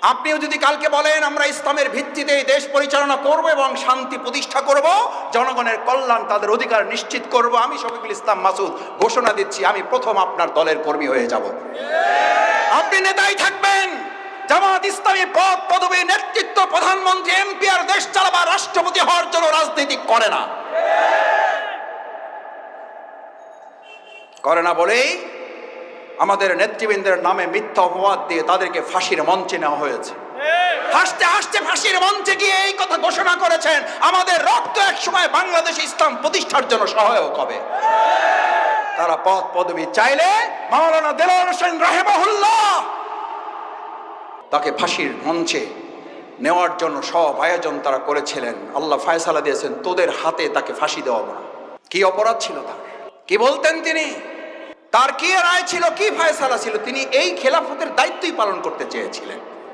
আপনিও যদি কালকে বলেন আমরা ইসলামের ভিত্তিতে এই দেশ পরিচালনা করব এবং শান্তি প্রতিষ্ঠা করব, জনগণের কল্যাণ তাদের অধিকার নিশ্চিত করব, আমি শফিকুল ইসলাম মাসুদ ঘোষণা দিচ্ছি আমি প্রথম আপনার দলের কর্মী হয়ে যাব। আপনি নেতাই থাকবেন, জামাত ইসলামী পদ পদবী নেতৃত্ব প্রধানমন্ত্রী এমপি আর দেশ চালাবার রাষ্ট্রপতি হওয়ার জন্য রাজনীতি করে না বলেই আমাদের নেতৃবৃন্দের নামে মিথ্যা অপবাদ দিয়ে তাদেরকে ফাঁসির মঞ্চে নেওয়া হয়েছে। হাসতে হাসতে ফাঁসির মঞ্চে গিয়ে এই কথা ঘোষণা করেছেন আমাদের রক্ত এক সময় বাংলাদেশে ইসলাম প্রতিষ্ঠার জন্য সহায়ক হবে। তারা পদ পদবী চাইলে মাওলানা দেলোয়ার হোসেন রাহিমাহুল্লাহ তাকে ফাঁসির মঞ্চে নেওয়ার জন্য সব আয়োজন তারা করেছিলেন। আল্লাহ ফয়সালা দিয়েছেন তোদের হাতে তাকে ফাঁসি দেওয়া না। কি অপরাধ ছিল তার? কি বলতেন তিনি? তার কি রায় ছিল, কি ফয়সালা ছিল? তিনি এই খেলাফতের দায়িত্বই পালন করতে চেয়েছিলেন।